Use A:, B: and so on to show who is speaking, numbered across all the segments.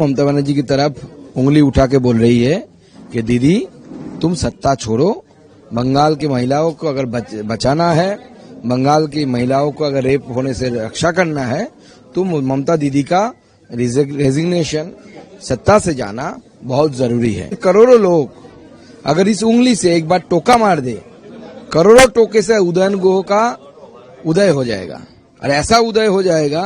A: ममता बनर्जी की तरफ उंगली उठा के बोल रही है कि दीदी तुम सत्ता छोड़ो, बंगाल की महिलाओं को अगर बचाना है, बंगाल की महिलाओं को अगर रेप होने से रक्षा करना है तो ममता दीदी का रेजिग्नेशन, सत्ता से जाना बहुत जरूरी है। करोड़ों लोग अगर इस उंगली से एक बार टोका मार दे, करोड़ों टोके से उदयन गुह का उदय हो जाएगा और ऐसा उदय हो जाएगा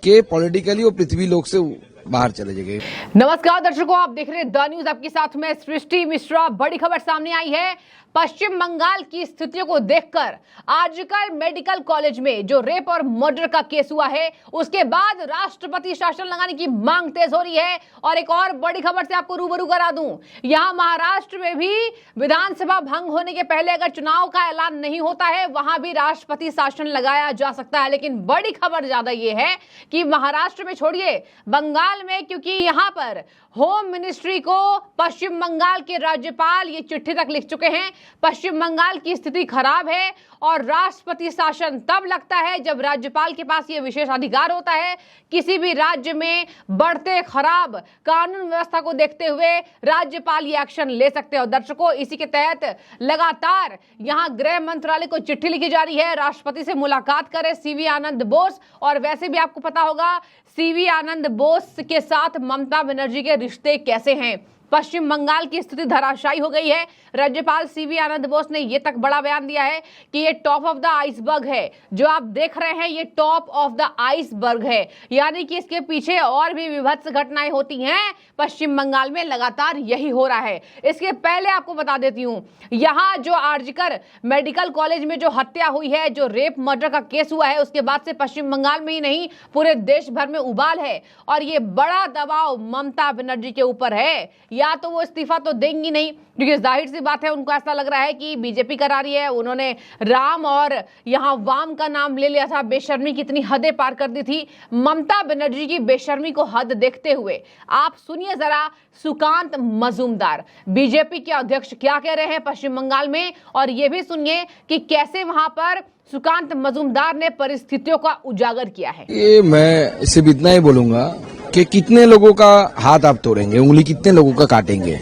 A: कि पॉलिटिकली वो पृथ्वी लोक से बाहर चले जाएंगे।
B: नमस्कार दर्शकों, आप देख रहे हैं द न्यूज, आपके साथ में सृष्टि मिश्रा। बड़ी खबर सामने आई है। पश्चिम बंगाल की स्थितियों को देखकर आजकल मेडिकल कॉलेज में जो रेप और मर्डर का केस हुआ है, उसके बाद राष्ट्रपति शासन लगाने की मांग तेज हो रही है। और एक और बड़ी खबर से आपको रूबरू करा दूं, यहां महाराष्ट्र में भी विधानसभा भंग होने के पहले अगर चुनाव का ऐलान नहीं होता है, वहां भी राष्ट्रपति शासन लगाया जा सकता है। लेकिन बड़ी खबर ज्यादा यह है कि महाराष्ट्र में छोड़िए, बंगाल में, क्योंकि यहां पर होम मिनिस्ट्री को पश्चिम बंगाल के राज्यपाल ये चिट्ठी तक लिख चुके हैं। पश्चिम बंगाल की स्थिति खराब है और राष्ट्रपति शासन तब लगता है जब राज्यपाल के पास ये विशेष अधिकार होता है। किसी भी राज्य में बढ़ते खराब कानून व्यवस्था को देखते हुए राज्यपाल ये एक्शन ले सकते हैं। और दर्शकों, इसी के तहत लगातार यहां गृह मंत्रालय को चिट्ठी लिखी जा रही है, राष्ट्रपति से मुलाकात करें सीवी आनंद बोस। और वैसे भी आपको पता होगा सीवी आनंद बोस के साथ ममता बनर्जी के रिश्ते कैसे हैं। पश्चिम बंगाल की स्थिति धराशायी हो गई है। राज्यपाल सीवी आनंद बोस ने यह तक बड़ा बयान दिया है कि ये टॉप ऑफ द आइसबर्ग है। जो आप देख रहे हैं ये टॉप ऑफ द आइसबर्ग है, यानी कि इसके पीछे और भी विभत्स घटनाएं होती हैं। पश्चिम बंगाल में लगातार यही हो रहा है। इसके पहले आपको बता देती हूं, यहां जो आरजीकर मेडिकल कॉलेज में जो हत्या हुई है, जो रेप मर्डर का केस हुआ है, उसके बाद से पश्चिम बंगाल में ही नहीं पूरे देश भर में उबाल है। और ये बड़ा दबाव ममता बनर्जी के ऊपर है। या तो वो इस्तीफा तो देंगी नहीं, क्योंकि जाहिर सी बात है उनको ऐसा लग रहा है कि बीजेपी करा रही है। उन्होंने राम और यहां वाम का नाम ले लिया था, बेशर्मी की इतनी हदें पार कर दी थी। ममता बनर्जी की बेशर्मी को हद देखते हुए आप सुनिए जरा सुकांत मजूमदार, बीजेपी के अध्यक्ष, क्या कह रहे हैं पश्चिम बंगाल में। और ये भी सुनिए कि कैसे वहां पर सुकांत मजूमदार ने परिस्थितियों का उजागर किया है।
A: ये मैं सिर्फ इतना ही बोलूंगा कि कितने लोगों का हाथ आप तोड़ेंगे, उंगली कितने लोगों का काटेंगे।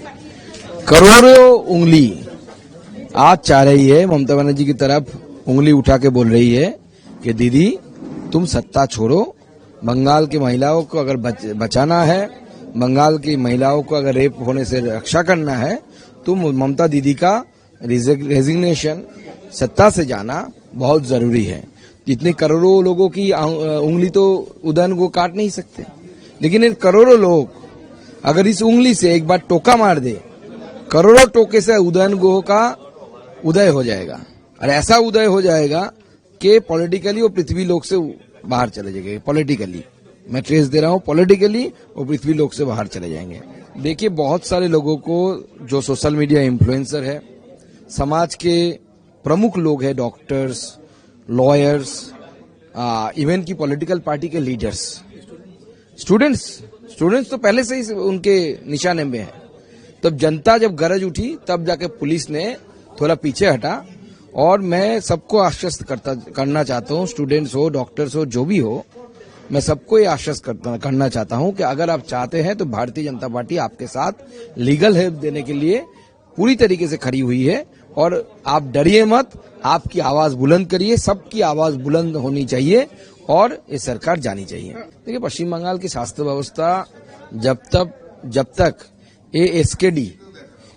A: करोड़ों उंगली आज चाह रही है, ममता बनर्जी की तरफ उंगली उठा के बोल रही है कि दीदी तुम सत्ता छोड़ो, बंगाल की महिलाओं को अगर बचाना है, बंगाल की महिलाओं को अगर रेप होने से रक्षा करना है तो ममता दीदी का रेजिग्नेशन, सत्ता से जाना बहुत जरूरी है। इतने करोड़ों लोगों की उंगली तो उदयन को काट नहीं सकते, लेकिन इन करोड़ों लोग अगर इस उंगली से एक बार टोका मार दे, करोड़ों टोके से उदयन गुह का उदय हो जाएगा और ऐसा उदय हो जाएगा कि पॉलिटिकली वो पृथ्वी लोक से बाहर चले जाएंगे। पॉलिटिकली मैं ट्रेस दे रहा हूं, पॉलिटिकली वो पृथ्वी लोक से बाहर चले जाएंगे। देखिए, बहुत सारे लोगों को जो सोशल मीडिया इन्फ्लुएंसर है, समाज के प्रमुख लोग हैं, डॉक्टर्स, लॉयर्स, इवन की पॉलिटिकल पार्टी के लीडर्स, स्टूडेंट्स तो पहले से ही उनके निशाने में है। तब जनता जब गरज उठी तब जाके पुलिस ने थोड़ा पीछे हटा। और मैं सबको आश्वस्त करना चाहता हूं, स्टूडेंट्स हो, डॉक्टर्स हो, जो भी हो, मैं सबको ये आश्वस्त करना चाहता हूं कि अगर आप चाहते हैं तो भारतीय जनता पार्टी आपके साथ लीगल हेल्प देने के लिए पूरी तरीके से खड़ी हुई है। और आप डरिए मत, आपकी आवाज बुलंद करिए, सबकी आवाज बुलंद होनी चाहिए और ये सरकार जानी चाहिए। देखिए, पश्चिम बंगाल की स्वास्थ्य व्यवस्था जब तक ये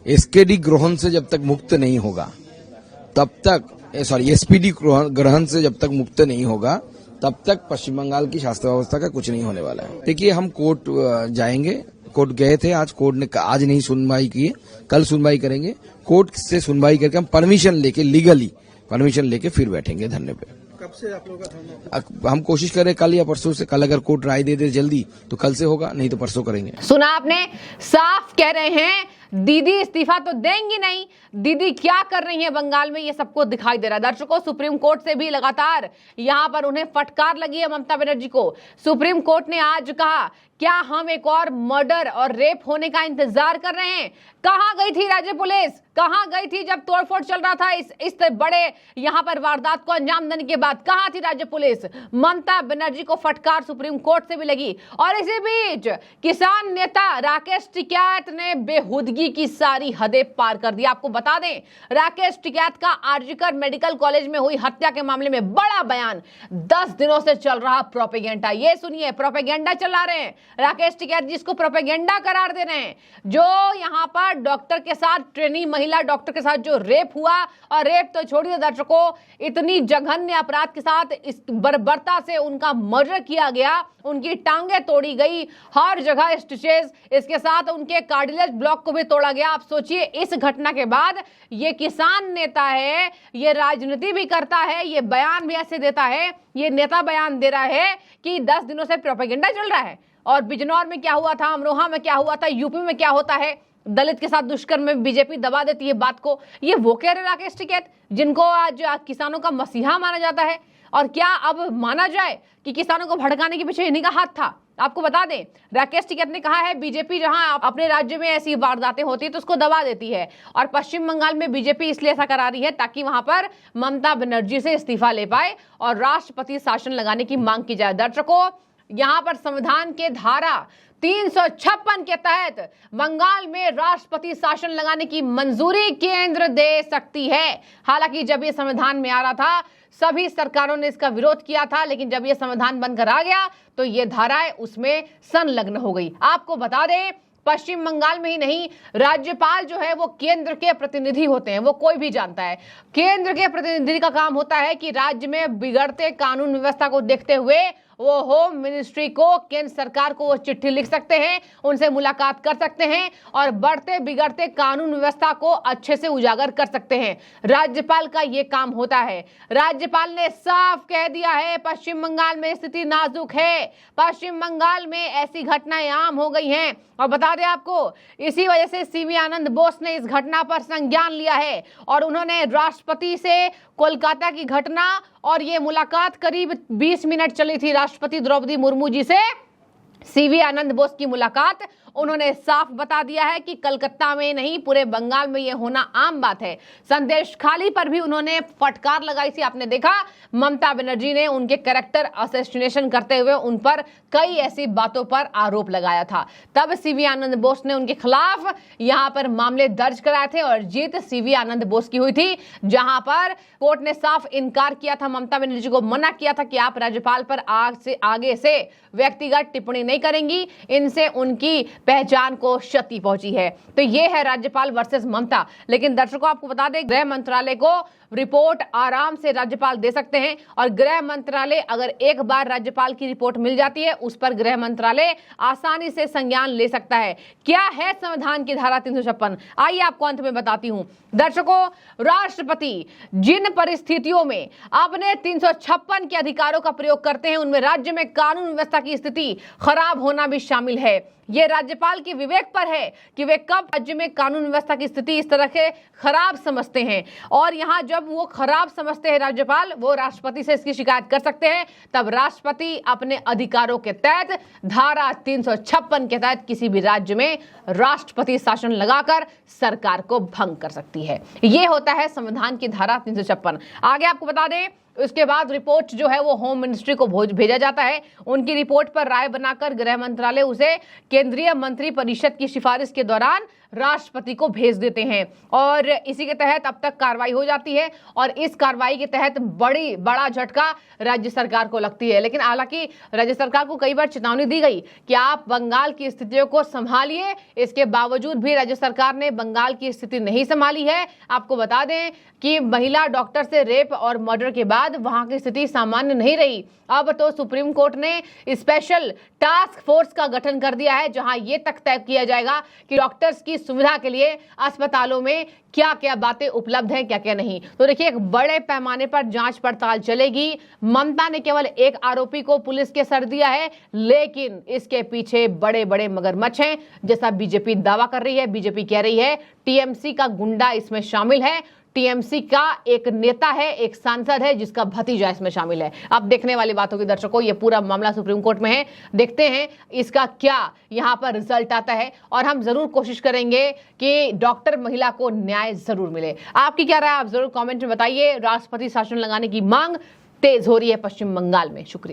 A: एसकेडी ग्रहण से जब तक मुक्त नहीं होगा, तब तक एसपीडी ग्रहण से जब तक मुक्त नहीं होगा, तब तक पश्चिम बंगाल की स्वास्थ्य व्यवस्था का कुछ नहीं होने वाला है। देखिए, हम कोर्ट जाएंगे, कोर्ट गए थे, आज कोर्ट ने आज नहीं सुनवाई की, कल सुनवाई करेंगे। कोर्ट से सुनवाई करके हम परमिशन लेके, लीगली परमिशन लेके फिर बैठेंगे धरने पे।
C: कब से आप लोगों का धरना?
A: हम कोशिश करें कल या परसों से। कल अगर कोर्ट राय दे दे जल्दी तो कल से होगा, नहीं तो परसों करेंगे।
B: सुना आपने, साफ कह रहे हैं दीदी इस्तीफा तो देंगी नहीं, दीदी क्या कर रही है बंगाल में ये सबको दिखाई दे रहा है। दर्शकों, सुप्रीम कोर्ट से भी लगातार यहां पर उन्हें फटकार लगी है ममता बनर्जी को। सुप्रीम कोर्ट ने आज कहा, क्या हम एक और मर्डर और रेप होने का इंतजार कर रहे हैं? कहां गई थी राज्य पुलिस? कहां गई थी जब तोड़फोड़ चल रहा था इस बड़े यहां पर वारदात को अंजाम देने के बाद? कहां थी राज्य पुलिस? ममता बनर्जी को फटकार सुप्रीम कोर्ट से भी लगी। और इसी बीच किसान नेता राकेश टिकैत ने बेहुदगी की सारी हदें पार कर दी। आपको बता दें, राकेश टिकैत का आरजीकर मेडिकल कॉलेज में हुई हत्या के मामले में बड़ा बयान। 10 दिनों से चल रहा प्रोपेगेंडा, ये सुनिए, प्रोपेगेंडा चला रहे हैं राकेश टिकैत, जिसको प्रोपेगेंडा करार दे रहे हैं। जो यहां पर डॉक्टर के साथ, ट्रेनी महिला डॉक्टर के साथ जो रेप हुआ, और रेप तो छोड़िए दर्शकों, इतनी जघन्य अपराध के साथ इस बर्बरता से उनका मर्डर किया गया, उनकी टांगे तोड़ी गई, हर जगह स्टिचेस, इसके साथ उनके कार्टिलेज ब्लॉक को भी तोड़ा गया। आप सोचिए, इस घटना के बाद ये किसान नेता है, ये राजनीति भी करता है, ये बयान भी ऐसे देता है, ये नेता बयान दे रहा है कि 10 दिनों से प्रोपेगेंडा चल रहा है। और बिजनौर में क्या हुआ था, अमरोहा में क्या हुआ था, यूपी में क्या होता है, दलित के साथ दुष्कर्म में बीजेपी दबा देती है बात को। ये वो कह रहे राकेश टिकैत, जिनको आज किसानों का मसीहा माना जाता है। और क्या अब माना जाए कि किसानों को भड़काने के पीछे इन्हीं का हाथ था? आपको बता दें, राकेश टिकैत ने कहा है, बीजेपी जहां अपने राज्य में ऐसी वारदातें होती है तो उसको दबा देती है, और पश्चिम बंगाल में बीजेपी इसलिए ऐसा करा रही है ताकि वहां पर ममता बनर्जी से इस्तीफा ले पाए और राष्ट्रपति शासन लगाने की मांग की जाए। दर्शकों, यहां पर संविधान के धारा 356 के तहत बंगाल में राष्ट्रपति शासन लगाने की मंजूरी केंद्र दे सकती है। हालांकि जब ये संविधान में आ रहा था, सभी सरकारों ने इसका विरोध किया था, लेकिन जब ये संविधान बनकर आ गया तो ये धाराएं उसमें संलग्न हो गई। आपको बता दें, पश्चिम बंगाल में ही नहीं, राज्यपाल जो है वो केंद्र के प्रतिनिधि होते हैं, वो कोई भी जानता है। केंद्र के प्रतिनिधि का काम होता है कि राज्य में बिगड़ते कानून व्यवस्था को देखते हुए वो होम मिनिस्ट्री को, केंद्र सरकार को वो चिट्ठी लिख सकते हैं, उनसे मुलाकात कर सकते हैं और बढ़ते बिगड़ते कानून व्यवस्था को अच्छे से उजागर कर सकते हैं। राज्यपाल का ये काम होता है। राज्यपाल ने साफ कह दिया है, पश्चिम बंगाल में स्थिति नाजुक है, पश्चिम बंगाल में ऐसी घटनाएं आम हो गई हैं। और बता दें आपको, इसी वजह से सीवी आनंद बोस ने इस घटना पर संज्ञान लिया है और उन्होंने राष्ट्रपति से कोलकाता की घटना, और ये मुलाकात करीब 20 मिनट चली थी राष्ट्रपति द्रौपदी मुर्मू जी से, सीवी आनंद बोस की मुलाकात, उन्होंने साफ बता दिया है कि कलकत्ता में नहीं, पूरे बंगाल में यह होना आम बात है। संदेश खाली पर भी उन्होंने फटकार लगाई थी। आपने देखा, ममता बनर्जी ने उनके कैरेक्टर असैसिनेशन करते हुए उन पर कई ऐसी बातों पर आरोप लगाया था। तब सीवी आनंद बोस ने उनके खिलाफ यहां पर मामले दर्ज कराए थे और जीत सीवी आनंद बोस की हुई थी, जहां पर कोर्ट ने साफ इनकार किया था, ममता बनर्जी को मना किया था कि आप राज्यपाल पर आगे से व्यक्तिगत टिप्पणी नहीं करेंगी, इनसे उनकी पहचान को क्षति पहुंची है। तो ये है राज्यपाल वर्सेस ममता। लेकिन दर्शकों, आपको बता दें, गृह मंत्रालय को रिपोर्ट आराम से राज्यपाल दे सकते हैं, और गृह मंत्रालय, अगर एक बार राज्यपाल की रिपोर्ट मिल जाती है, उस पर गृह मंत्रालय आसानी से संज्ञान ले सकता है। क्या है संविधान की धारा 356? आइए आपको अंत में बताती हूं। दर्शकों, राष्ट्रपति जिन परिस्थितियों में अपने 356 के अधिकारों का प्रयोग करते हैं, उनमें राज्य में कानून व्यवस्था की स्थिति खराब होना भी शामिल है। ये राज्यपाल के विवेक पर है कि वे कब राज्य में कानून व्यवस्था की स्थिति इस तरह के खराब समझते हैं, और यहाँ जब वो खराब समझते हैं राज्यपाल, वो राष्ट्रपति से इसकी शिकायत कर सकते हैं। तब राष्ट्रपति अपने अधिकारों के तहत धारा 356 के तहत किसी भी राज्य में राष्ट्रपति शासन लगाकर सरकार को भंग कर सकती है। ये होता है संविधान की धारा 356। आगे आपको बता दें, उसके बाद रिपोर्ट जो है वो होम मिनिस्ट्री को भेजा जाता है। उनकी रिपोर्ट पर राय बनाकर गृह मंत्रालय उसे केंद्रीय मंत्री परिषद की सिफारिश के दौरान राष्ट्रपति को भेज देते हैं, और इसी के तहत अब तक कार्रवाई हो जाती है, और इस कार्रवाई के तहत बड़ा झटका राज्य सरकार को लगती है। लेकिन हालांकि राज्य सरकार को कई बार चेतावनी दी गई कि आप बंगाल की स्थितियों को संभालिए, इसके बावजूद भी राज्य सरकार ने बंगाल की स्थिति नहीं संभाली है। आपको बता दें कि महिला डॉक्टर से रेप और मर्डर के बाद वहां की स्थिति सामान्य नहीं रही। अब तो सुप्रीम कोर्ट ने स्पेशल टास्क फोर्स का गठन कर दिया है, जहां यह तक तय किया जाएगा कि डॉक्टर्स की सुविधा के लिए अस्पतालों में क्या क्या बातें उपलब्ध हैं, क्या क्या नहीं। तो देखिए, एक बड़े पैमाने पर जांच पड़ताल चलेगी। ममता ने केवल एक आरोपी को पुलिस के सर दिया है, लेकिन इसके पीछे बड़े बड़े मगरमच्छ हैं, जैसा बीजेपी दावा कर रही है। बीजेपी कह रही है टीएमसी का गुंडा इसमें शामिल है, टीएमसी का एक नेता है, एक सांसद है जिसका भतीजा इसमें शामिल है। अब देखने वाली बात होगी दर्शकों, ये पूरा मामला सुप्रीम कोर्ट में है, देखते हैं इसका क्या यहां पर रिजल्ट आता है, और हम जरूर कोशिश करेंगे कि डॉक्टर महिला को न्याय जरूर मिले। आपकी क्या राय, आप जरूर कमेंट में बताइए। राष्ट्रपति शासन लगाने की मांग तेज हो रही है पश्चिम बंगाल में। शुक्रिया।